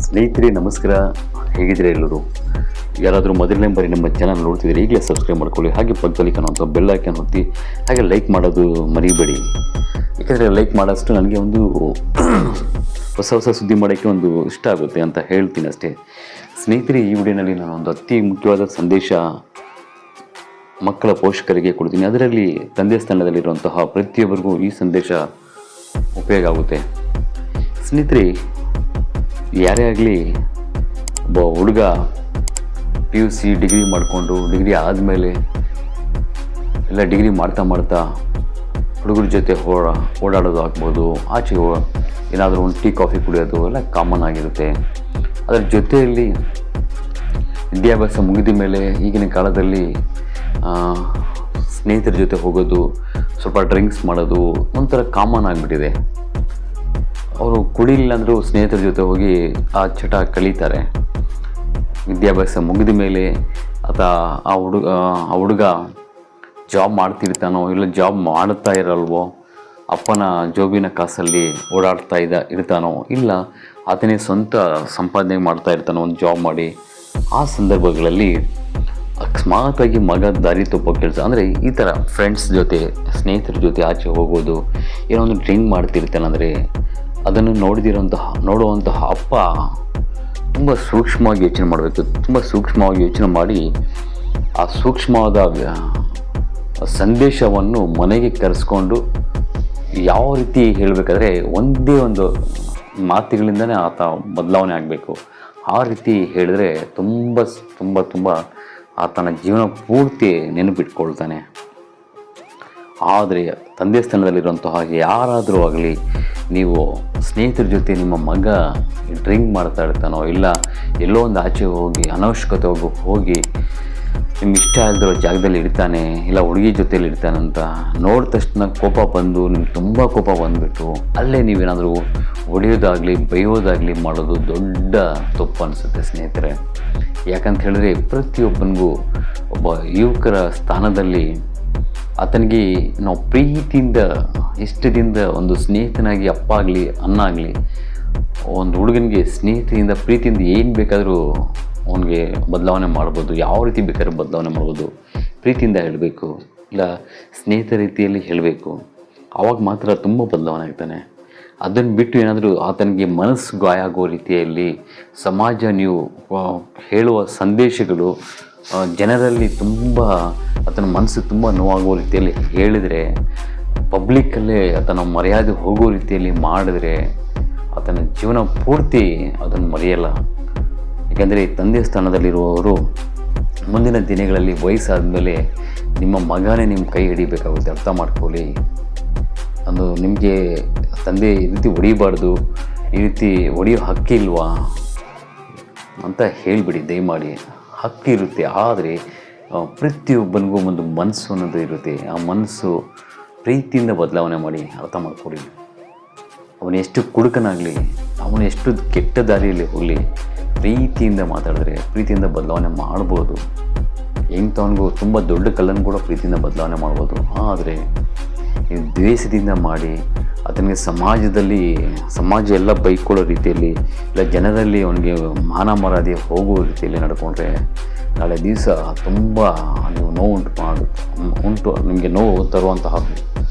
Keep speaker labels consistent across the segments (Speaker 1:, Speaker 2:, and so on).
Speaker 1: ಸ್ನೇಹಿತರೆ ನಮಸ್ಕಾರ, ಹೇಗಿದ್ರೆ ಎಲ್ಲರೂ? ಯಾರಾದರೂ ಮೊದಲನೇ ಬಾರಿ ನಮ್ಮ ಚಾನಲ್ ನೋಡ್ತಿದ್ರೆ ಈಗಲೇ ಸಬ್ಸ್ಕ್ರೈಬ್ ಮಾಡ್ಕೊಳ್ಳಿ, ಹಾಗೆ ಪಕ್ಕದಲ್ಲಿ ಕಾಣುವಂಥ ಬೆಲ್ ಐಕಾನ್ ಒತ್ತಿ, ಹಾಗೆ ಲೈಕ್ ಮಾಡೋದು ಮರಿಬೇಡಿ. ಯಾಕಂದರೆ ಲೈಕ್ ಮಾಡೋಷ್ಟು ನನಗೆ ಒಂದು ಹೊಸ ಸುದ್ದಿ ಮಾಡೋಕ್ಕೆ ಒಂದು ಇಷ್ಟ ಆಗುತ್ತೆ ಅಂತ ಹೇಳ್ತೀನಿ ಅಷ್ಟೇ. ಸ್ನೇಹಿತರೆ, ಈ ವಿಡಿಯೋನಲ್ಲಿ ನಾನು ಒಂದು ಅತಿ ಮುಖ್ಯವಾದ ಸಂದೇಶ ಮಕ್ಕಳ ಪೋಷಕರಿಗೆ ಕೊಡ್ತೀನಿ. ಅದರಲ್ಲಿ ತಂದೆ ಸ್ಥಾನದಲ್ಲಿರುವಂತಹ ಪ್ರತಿಯೊಬ್ಬರಿಗೂ ಈ ಸಂದೇಶ ಉಪಯೋಗ ಆಗುತ್ತೆ. ಸ್ನೇಹಿತರೆ, ಯಾರೇ ಆಗಲಿ, ಒಬ್ಬ ಹುಡುಗ PUC ಡಿಗ್ರಿ ಮಾಡಿಕೊಂಡು ಡಿಗ್ರಿ ಆದಮೇಲೆ ಎಲ್ಲ ಡಿಗ್ರಿ ಮಾಡ್ತಾ ಹುಡುಗರ ಜೊತೆ ಓಡಾಡೋದು ಆಗ್ಬೋದು, ಆಚೆ ಏನಾದರೂ ಒಂದು ಟೀ ಕಾಫಿ ಕುಡಿಯೋದು ಎಲ್ಲ ಕಾಮನ್ ಆಗಿರುತ್ತೆ. ಅದರ ಜೊತೆಯಲ್ಲಿ ವಿದ್ಯಾಭ್ಯಾಸ ಮುಗಿದ ಮೇಲೆ ಈಗಿನ ಕಾಲದಲ್ಲಿ ಸ್ನೇಹಿತರ ಜೊತೆ ಹೋಗೋದು, ಸ್ವಲ್ಪ ಡ್ರಿಂಕ್ಸ್ ಮಾಡೋದು ಒಂಥರ ಕಾಮನ್ ಆಗಿಬಿಟ್ಟಿದೆ. ಅವರು ಕುಡಿಲಿಲ್ಲ ಅಂದರೂ ಸ್ನೇಹಿತರ ಜೊತೆ ಹೋಗಿ ಆ ಚಟ ಕಳೀತಾರೆ. ವಿದ್ಯಾಭ್ಯಾಸ ಮುಗಿದ ಮೇಲೆ ಆ ಹುಡುಗ ಜಾಬ್ ಮಾಡ್ತಿರ್ತಾನೋ ಇಲ್ಲ ಜಾಬ್ ಮಾಡ್ತಾ ಇರಲ್ವೋ, ಅಪ್ಪನ ಜೋಬಿನ ಕಾಸಲ್ಲಿ ಓಡಾಡ್ತಾ ಇರ್ತಾನೋ, ಇಲ್ಲ ಆತನೇ ಸ್ವಂತ ಸಂಪಾದನೆ ಮಾಡ್ತಾ ಇರ್ತಾನೋ ಒಂದು ಜಾಬ್ ಮಾಡಿ. ಆ ಸಂದರ್ಭಗಳಲ್ಲಿ ಅಕಸ್ಮಾತಾಗಿ ಮಗ ದಾರಿ ತಪ್ಪೋ ಕೆಲಸ ಅಂದರೆ ಈ ಥರ ಫ್ರೆಂಡ್ಸ್ ಜೊತೆ ಸ್ನೇಹಿತರ ಜೊತೆ ಆಚೆ ಹೋಗೋದು, ಏನೋ ಒಂದು ಡ್ರಿಂಕ್ ಮಾಡ್ತಿರ್ತಾನಂದರೆ ಅದನ್ನು ನೋಡುವಂತಹ ಅಪ್ಪ ತುಂಬ ಸೂಕ್ಷ್ಮವಾಗಿ ಯೋಚನೆ ಮಾಡಬೇಕು. ತುಂಬ ಸೂಕ್ಷ್ಮವಾಗಿ ಯೋಚನೆ ಮಾಡಿ ಆ ಸೂಕ್ಷ್ಮವಾದ ಸಂದೇಶವನ್ನು ಮನೆಗೆ ಕರೆಸ್ಕೊಂಡು ಯಾವ ರೀತಿ ಹೇಳಬೇಕಾದ್ರೆ ಒಂದೇ ಒಂದು ಮಾತುಗಳಿಂದನೇ ಆತ ಬದಲಾವಣೆ ಆಗಬೇಕು. ಆ ರೀತಿ ಹೇಳಿದ್ರೆ ತುಂಬ ತುಂಬ ತುಂಬ ಆತನ ಜೀವನ ಪೂರ್ತಿ ನೆನಪಿಟ್ಕೊಳ್ತಾನೆ. ಆದರೆ ತಂದೆ ಸ್ಥಾನದಲ್ಲಿರುವಂತಹ ಯಾರಾದರೂ ಆಗಲಿ, ನೀವು ಸ್ನೇಹಿತರ ಜೊತೆ ನಿಮ್ಮ ಮಗ ಡ್ರಿಂಕ್ ಮಾಡ್ತಾ ಇರ್ತಾನೋ ಇಲ್ಲ ಎಲ್ಲೋ ಒಂದು ಆಚೆ ಹೋಗಿ ಅನವಶ್ಯಕತೆ ಹೋಗಿ ನಿಮ್ಗೆ ಇಷ್ಟ ಆಗದಿರೋ ಜಾಗದಲ್ಲಿ ಇರ್ತಾನೆ, ಇಲ್ಲ ಹುಡುಗಿ ಜೊತೆಯಲ್ಲಿ ಇರ್ತಾನಂತ ನೋಡಿದ ತಕ್ಷಣ ಕೋಪ ಬಂದು ನಿಮ್ಗೆ ತುಂಬ ಕೋಪ ಬಂದುಬಿಟ್ಟು ಅಲ್ಲೇ ನೀವೇನಾದರೂ ಹೊಡೆಯೋದಾಗಲಿ ಬೈಯೋದಾಗಲಿ ಮಾಡೋದು ದೊಡ್ಡ ತಪ್ಪು ಅನಿಸುತ್ತೆ ಸ್ನೇಹಿತರೆ. ಯಾಕಂತ ಹೇಳಿದ್ರೆ ಪ್ರತಿಯೊಬ್ಬನಿಗೂ ಒಬ್ಬ ಯುವಕರ ಸ್ಥಾನದಲ್ಲಿ ಆತನಿಗೆ ನಾವು ಪ್ರೀತಿಯಿಂದ ಇಷ್ಟದಿಂದ ಒಂದು ಸ್ನೇಹಿತನಾಗಿ ಅಪ್ಪ ಆಗಲಿ ಅಣ್ಣ ಆಗಲಿ, ಒಂದು ಹುಡುಗನಿಗೆ ಸ್ನೇಹಿತರಿಂದ ಪ್ರೀತಿಯಿಂದ ಏನು ಬೇಕಾದರೂ ಅವನಿಗೆ ಬದಲಾವಣೆ ಮಾಡ್ಬೋದು, ಯಾವ ರೀತಿ ಬೇಕಾದ್ರೂ ಬದಲಾವಣೆ ಮಾಡ್ಬೋದು. ಪ್ರೀತಿಯಿಂದ ಹೇಳಬೇಕು, ಇಲ್ಲ ಸ್ನೇಹಿತರ ರೀತಿಯಲ್ಲಿ ಹೇಳಬೇಕು, ಆವಾಗ ಮಾತ್ರ ತುಂಬ ಬದಲಾವಣೆ ಆಗ್ತಾನೆ. ಅದನ್ನು ಬಿಟ್ಟು ಏನಾದರೂ ಆತನಿಗೆ ಮನಸ್ಸು ಗಾಯ ಆಗೋ ರೀತಿಯಲ್ಲಿ ಸಮಾಜ ನೀವು ಹೇಳುವ ಸಂದೇಶಗಳು ಜನರಲ್ಲಿ ತುಂಬ ಆತನ ಮನಸ್ಸು ತುಂಬ ನೋವಾಗೋ ರೀತಿಯಲ್ಲಿ ಹೇಳಿದರೆ, ಪಬ್ಲಿಕ್ಕಲ್ಲೇ ಆತನ ಮರ್ಯಾದೆ ಹೋಗೋ ರೀತಿಯಲ್ಲಿ ಮಾಡಿದ್ರೆ ಆತನ ಜೀವನ ಪೂರ್ತಿ ಅದನ್ನು ಮರೆಯಲ್ಲ. ಏಕೆಂದರೆ ತಂದೆ ಸ್ಥಾನದಲ್ಲಿರುವವರು ಮುಂದಿನ ದಿನಗಳಲ್ಲಿ ವಯಸ್ಸಾದ ಮೇಲೆ ನಿಮ್ಮ ಮಗನೇ ನಿಮ್ಮ ಕೈ ಹಿಡಿಬೇಕಾಗುತ್ತೆ. ಅರ್ಥ ಮಾಡ್ಕೊಳ್ಳಿ. ಅದು ನಿಮಗೆ ತಂದೆ ಈ ರೀತಿ ಹೊಡಿಬಾರ್ದು, ಈ ರೀತಿ ಹೊಡೆಯೋ ಹಕ್ಕಿಲ್ವಾ ಅಂತ ಹೇಳಿಬಿಡಿ ದಯಮಾಡಿ. ಹಕ್ಕಿರುತ್ತೆ, ಆದರೆ ಪ್ರತಿಯೊಬ್ಬನಿಗೂ ಒಂದು ಮನಸ್ಸು ಅನ್ನೋದು ಇರುತ್ತೆ. ಆ ಮನಸ್ಸು ಪ್ರೀತಿಯಿಂದ ಬದಲಾವಣೆ ಮಾಡಿ. ಅರ್ಥ ಮಾಡ್ಕೊಳ್ಳಿ. ಅವನು ಎಷ್ಟು ಕುಡುಕನಾಗಲಿ, ಅವನು ಎಷ್ಟು ಕೆಟ್ಟ ದಾರಿಯಲ್ಲಿ ಹೋಗಲಿ, ಪ್ರೀತಿಯಿಂದ ಮಾತಾಡಿದ್ರೆ ಪ್ರೀತಿಯಿಂದ ಬದಲಾವಣೆ ಮಾಡ್ಬೋದು. ಹೆಂಗ್ತವನಿಗೂ ತುಂಬ ದೊಡ್ಡ ಕಲ್ಲನ್ನು ಕೂಡ ಪ್ರೀತಿಯಿಂದ ಬದಲಾವಣೆ ಮಾಡ್ಬೋದು. ಆದರೆ ದ್ವೇಷದಿಂದ ಮಾಡಿ ಅದನಿಗೆ ಸಮಾಜ ಎಲ್ಲ ಬೈಕೊಳ್ಳೋ ರೀತಿಯಲ್ಲಿ, ಇಲ್ಲ ಜನರಲ್ಲಿ ಅವನಿಗೆ ಮಾನ ಮರ್ಯಾದೆ ಹೋಗೋ ರೀತಿಯಲ್ಲಿ ನಡ್ಕೊಂಡ್ರೆ ನಾಳೆ ದಿವಸ ತುಂಬ ನೀವು ನೋವು ನಿಮಗೆ ನೋವು ತರುವಂತಹ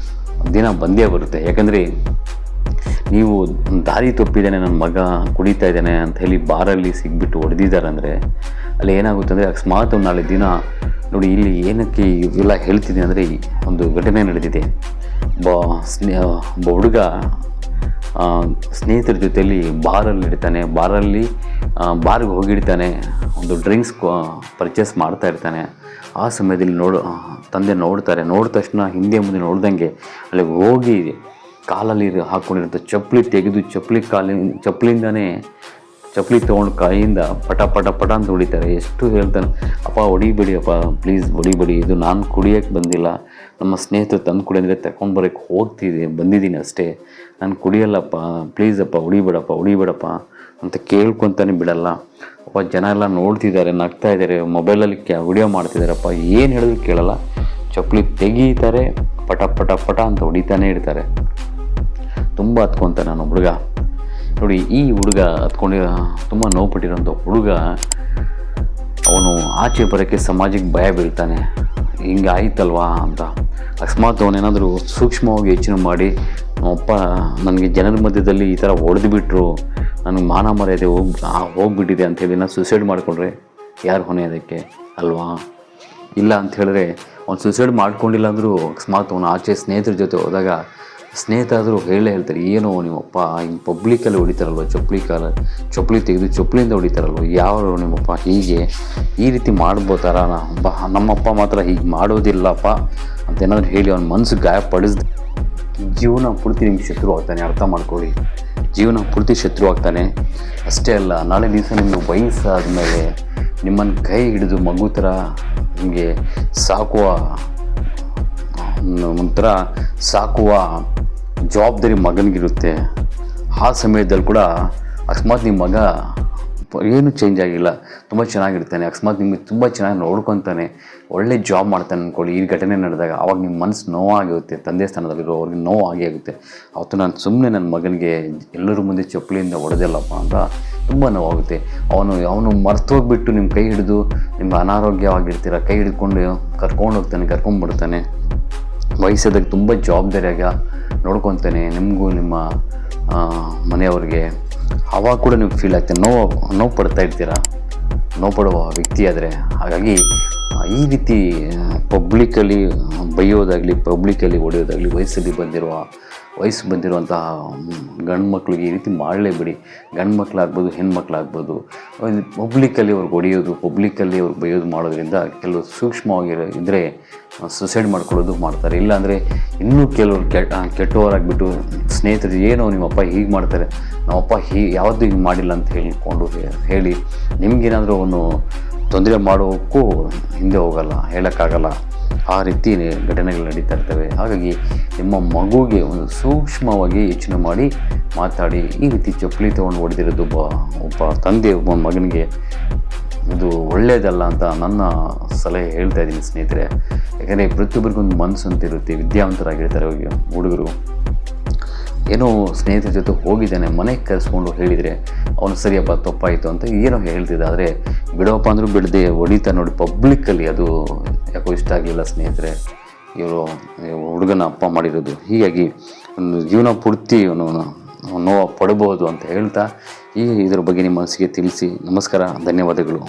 Speaker 1: ದಿನ ಬಂದೇ ಬರುತ್ತೆ. ಯಾಕಂದರೆ ನೀವು ದಾರಿ ತಪ್ಪಿದ್ದಾನೆ, ನನ್ನ ಮಗ ಕುಡಿತಾ ಇದ್ದಾನೆ ಅಂತ ಹೇಳಿ ಬಾರಲ್ಲಿ ಸಿಗ್ಬಿಟ್ಟು ಹೊಡೆದಿದ್ದಾರೆ ಅಂದರೆ ಅಲ್ಲಿ ಏನಾಗುತ್ತೆ ಅಂದರೆ ಅಕಸ್ಮಾತ್ ನಾಳೆ ದಿನ ನೋಡಿ, ಇಲ್ಲಿ ಏನಕ್ಕೆ ಇವೆಲ್ಲ ಹೇಳ್ತಿದ್ದೀನಿ ಅಂದರೆ ಒಂದು ಘಟನೆ ನಡೆದಿದೆ. ಒಬ್ಬ ಹುಡುಗ ಸ್ನೇಹಿತರ ಜೊತೆಯಲ್ಲಿ ಬಾರ್ಗೆ ಹೋಗಿರ್ತಾನೆ, ಒಂದು ಡ್ರಿಂಕ್ಸ್ ಪರ್ಚೇಸ್ ಮಾಡ್ತಾ ಇರ್ತಾನೆ. ಆ ಸಮಯದಲ್ಲಿ ತಂದೆ ನೋಡ್ತಾರೆ. ನೋಡಿದ ತಕ್ಷಣ ಹಿಂದೆ ಮುಂದೆ ನೋಡ್ದಂಗೆ ಅಲ್ಲಿಗೆ ಹೋಗಿ ಕಾಲಲ್ಲಿ ಹಾಕ್ಕೊಂಡಿರೋಂಥ ಚಪ್ಪಲಿ ತೆಗೆದು ಚಪ್ಪಲಿಂದನೇ ಚಪ್ಪಲಿ ತೊಗೊಂಡು ಕೈಯಿಂದ ಪಟ ಪಟ ಪಟ ಅಂತ ಹೊಡಿತಾರೆ. ಎಷ್ಟು ಹೇಳ್ತಾನೆ, ಅಪ್ಪ ಹೊಡಿಬೇಡಿ ಅಪ್ಪ, ಪ್ಲೀಸ್ ಹೊಡಿಬೇಡಿ, ಇದು ನಾನು ಕುಡಿಯೋಕ್ಕೆ ಬಂದಿಲ್ಲ, ನಮ್ಮ ಸ್ನೇಹಿತರು ತಂದು ಕುಡಿಯೋದ್ರೆ ತಗೊಂಡ್ಬರೋಕ್ಕೆ ಬಂದಿದ್ದೀನಿ ಅಷ್ಟೇ, ನಾನು ಕುಡಿಯಲ್ಲಪ್ಪ, ಪ್ಲೀಸ್ ಅಪ್ಪ ಹೊಡಿಬೇಡಪ್ಪ ಅಂತ ಕೇಳ್ಕೊತಾನೆ ಬಿಡಲ್ಲ. ಅಪ್ಪ ಜನ ಎಲ್ಲ ನೋಡ್ತಿದ್ದಾರೆ, ನಗ್ತಾ ಇದ್ದಾರೆ, ಮೊಬೈಲಲ್ಲಿ ವಿಡಿಯೋ ಮಾಡ್ತಿದ್ದಾರಪ್ಪ, ಏನು ಹೇಳಿದ್ರು ಕೇಳಲ್ಲ, ಚಪ್ಪಲಿ ತೆಗೀತಾರೆ, ಪಟ ಪಟ ಪಟ ಅಂತ ಹೊಡಿತಾನೆ ಇರ್ತಾರೆ. ತುಂಬ ಹತ್ಕೊತಾನೆ ನಾನು ಹುಡುಗ. ನೋಡಿ, ಈ ಹುಡುಗ ಹತ್ಕೊಂಡಿರೋ ತುಂಬ ನೋವುಪಟ್ಟಿರೋಂಥ ಹುಡುಗ, ಅವನು ಆಚೆ ಬರೋಕ್ಕೆ ಸಮಾಜಕ್ಕೆ ಭಯ ಬೀಳ್ತಾನೆ, ಹಿಂಗೆ ಆಯ್ತಲ್ವಾ ಅಂತ. ಅಕಸ್ಮಾತ್ ಅವನೇನಾದರೂ ಸೂಕ್ಷ್ಮವಾಗಿ ಯೋಚನೆ ಮಾಡಿ, ನಮ್ಮಪ್ಪ ನನಗೆ ಜನರ ಮಧ್ಯದಲ್ಲಿ ಈ ಥರ ಹೊಡೆದುಬಿಟ್ರು, ನನಗೆ ಮಾನ ಮರ್ಯಾದೆ ಹೋಗ್ಬಿಟ್ಟಿದೆ ಅಂಥೇಳಿ ನಾನು ಸೂಸೈಡ್ ಮಾಡಿಕೊಂಡ್ರೆ ಯಾರು ಹೊಣೆ ಅದಕ್ಕೆ ಅಲ್ವಾ? ಇಲ್ಲ ಅಂತ ಹೇಳಿದ್ರೆ, ಅವ್ನು ಸೂಸೈಡ್ ಮಾಡ್ಕೊಂಡಿಲ್ಲ ಅಂದರೂ ಅಕಸ್ಮಾತ್ ಅವನು ಆಚೆ ಸ್ನೇಹಿತರ ಜೊತೆ ಹೋದಾಗ ಸ್ನೇಹಿತರಾದರೂ ಹೇಳ್ತಾರೆ, ಏನೋ ನಿಮ್ಮಪ್ಪ ಹಿಂಗೆ ಪಬ್ಲಿಕಲ್ಲಿ ಹೊಡಿತಾರಲ್ವ, ಚಪ್ಪಲಿ ತೆಗೆದು ಚಪ್ಪಲಿಯಿಂದ ಹೊಡಿತಾರಲ್ವ, ಯಾವ ನಿಮ್ಮಪ್ಪ ಹೀಗೆ ಈ ರೀತಿ ಮಾಡ್ಬೋತಾರ, ನಮ್ಮಪ್ಪ ಮಾತ್ರ ಹೀಗೆ ಮಾಡೋದಿಲ್ಲಪ್ಪ ಅಂತ ಏನಾದರೂ ಹೇಳಿ ಅವ್ನ ಮನಸ್ಸು ಗಾಯಪಡಿಸ್ದು ಜೀವನ ಪೂರ್ತಿ ನಿಮ್ಗೆ ಶತ್ರು ಆಗ್ತಾನೆ. ಅರ್ಥ ಮಾಡ್ಕೊಳ್ಳಿ, ಜೀವನ ಪೂರ್ತಿ ಶತ್ರು ಆಗ್ತಾನೆ. ಅಷ್ಟೇ ಅಲ್ಲ, ನಾಳೆ ದಿವಸ ನಿಮಗೆ ವಯಸ್ಸಾದ ಮೇಲೆ ನಿಮ್ಮನ್ನು ಕೈ ಹಿಡಿದು ಮಗು ಥರ ನಿಮಗೆ ಸಾಕುವ ಜವಾಬ್ದಾರಿ ಮಗನಿಗಿರುತ್ತೆ. ಆ ಸಮಯದಲ್ಲಿ ಕೂಡ ಅಕಸ್ಮಾತ್ ನಿಮ್ಮ ಮಗ ಏನು ಚೇಂಜ್ ಆಗಿಲ್ಲ, ತುಂಬ ಚೆನ್ನಾಗಿರ್ತಾನೆ, ಅಕಸ್ಮಾತ್ ನಿಮಗೆ ತುಂಬ ಚೆನ್ನಾಗಿ ನೋಡ್ಕೊತಾನೆ, ಒಳ್ಳೆ ಜಾಬ್ ಮಾಡ್ತಾನೆ ಅಂದ್ಕೊಳ್ಳಿ, ಈ ಘಟನೆ ನಡೆದಾಗ ಆವಾಗ ನಿಮ್ಮ ಮನಸ್ಸು ನೋವಾಗುತ್ತೆ, ತಂದೆ ಸ್ಥಾನದಲ್ಲಿರೋ ಅವ್ರಿಗೆ ನೋವು ಆಗೇ ಆಗುತ್ತೆ. ಅವತ್ತು ನಾನು ಸುಮ್ಮನೆ ನನ್ನ ಮಗನಿಗೆ ಎಲ್ಲರ ಮುಂದೆ ಚಪ್ಪಲಿಯಿಂದ ಹೊಡೆದಿಲ್ಲಪ್ಪ ಅಂತ ತುಂಬ ನೋವಾಗುತ್ತೆ. ಅವನು ಮರ್ತೋಗ್ಬಿಟ್ಟು ನಿಮ್ಮ ಕೈ ಹಿಡಿದು ನಿಮ್ಮ ಅನಾರೋಗ್ಯವಾಗಿರ್ತೀರ, ಕೈ ಹಿಡ್ಕೊಂಡು ಕರ್ಕೊಂಡ್ಬಿಡ್ತಾನೆ. ವಯಸ್ಸಾದಾಗ ತುಂಬ ಜವಾಬ್ದಾರಿಯಾಗ ನೋಡ್ಕೊತಾನೆ, ನಿಮಗೂ ನಿಮ್ಮ ಮನೆಯವ್ರಿಗೆ. ಅವಾಗ ಕೂಡ ನಿಮ್ಗೆ ಫೀಲ್ ಆಗ್ತದೆ, ನೋವು ಪಡ್ತಾ ಇರ್ತೀರ, ನೋವು ಪಡುವ ವ್ಯಕ್ತಿ ಆದರೆ. ಹಾಗಾಗಿ ಈ ರೀತಿ ಪಬ್ಲಿಕಲ್ಲಿ ಬೈಯೋದಾಗಲಿ, ಪಬ್ಲಿಕಲ್ಲಿ ಹೊಡೆಯೋದಾಗಲಿ, ವಯಸ್ಸು ಬಂದಿರುವಂತಹ ಗಂಡು ಮಕ್ಳಿಗೆ ಈ ರೀತಿ ಮಾಡಲೇಬೇಡಿ. ಗಂಡು ಮಕ್ಕಳಾಗ್ಬೋದು, ಹೆಣ್ಮಕ್ಳಾಗ್ಬೋದು, ಪಬ್ಲಿಕಲ್ಲಿ ಅವ್ರಿಗೆ ಹೊಡೆಯೋದು, ಪಬ್ಲಿಕಲ್ಲಿ ಅವ್ರಿಗೆ ಬೈಯೋದು ಮಾಡೋದ್ರಿಂದ ಕೆಲವು ಸೂಕ್ಷ್ಮವಾಗಿರೋ ಸುಸೈಡ್ ಮಾಡ್ಕೊಳ್ಳೋದು ಮಾಡ್ತಾರೆ. ಇಲ್ಲಾಂದರೆ ಇನ್ನೂ ಕೆಲವರು ಕೆಟ್ಟವರಾಗಿಬಿಟ್ಟು ಸ್ನೇಹಿತರು, ಏನೋ ನಿಮ್ಮಪ್ಪ ಹೀಗೆ ಮಾಡ್ತಾರೆ, ನಮ್ಮಪ್ಪ ಯಾವುದು ಹಿಂಗೆ ಮಾಡಿಲ್ಲ ಅಂತ ಹೇಳಿ ನಿಮಗೇನಾದರೂ ಅವನು ತೊಂದರೆ ಮಾಡೋಕ್ಕೂ ಹಿಂದೆ ಹೋಗಲ್ಲ, ಹೇಳೋಕ್ಕಾಗಲ್ಲ. ಆ ರೀತಿ ಘಟನೆಗಳು ನಡೀತಾ ಇರ್ತವೆ. ಹಾಗಾಗಿ ನಿಮ್ಮ ಮಗುಗೆ ಒಂದು ಸೂಕ್ಷ್ಮವಾಗಿ ಯೋಚನೆ ಮಾಡಿ ಮಾತಾಡಿ. ಈ ರೀತಿ ಚಪ್ಪಲಿ ತೊಗೊಂಡು ಹೊಡೆದಿರೋದು ಒಬ್ಬ ತಂದೆ ಒಬ್ಬ ಮಗನಿಗೆ ಇದು ಒಳ್ಳೆಯದಲ್ಲ ಅಂತ ನನ್ನ ಸಲಹೆ ಹೇಳ್ತಾ ಇದ್ದೀನಿ ಸ್ನೇಹಿತರೆ. ಯಾಕಂದರೆ ಪ್ರತಿಯೊಬ್ಬರಿಗೊಂದು ಮನಸ್ಸು ಅಂತ ಇರುತ್ತೆ, ವಿದ್ಯಾವಂತರಾಗಿರ್ತಾರೆ ಹುಡುಗರು. ಏನೋ ಸ್ನೇಹಿತರ ಜೊತೆ ಹೋಗಿದ್ದಾನೆ, ಮನೆಗೆ ಕರೆಸ್ಕೊಂಡು ಹೇಳಿದರೆ ಅವನು ಸರಿಯಪ್ಪ ತಪ್ಪಾಯಿತು ಅಂತ ಏನೋ ಹೇಳ್ತಿದ್ದ. ಆದರೆ ಬಿಡೋಪ್ಪ ಅಂದರೂ ಬಿಡದೆ ಹೊಡಿತಾ ನೋಡಿ ಪಬ್ಲಿಕ್ಕಲ್ಲಿ, ಅದು ಯಾಕೋ ಇಷ್ಟ ಆಗಲಿಲ್ಲ ಸ್ನೇಹಿತರೆ, ಇವರು ಹುಡುಗನ ಅಪ್ಪ ಮಾಡಿರೋದು. ಹೀಗಾಗಿ ಒಂದು ಜೀವನ ಪೂರ್ತಿ ನೋವು ಪಡಬಹುದು ಅಂತ ಹೇಳ್ತಾ ಇದ್ರ ಬಗ್ಗೆ ನಿಮ್ಮ ಮನಸ್ಸಿಗೆ ತಿಳಿಸಿ. ನಮಸ್ಕಾರ, ಧನ್ಯವಾದಗಳು.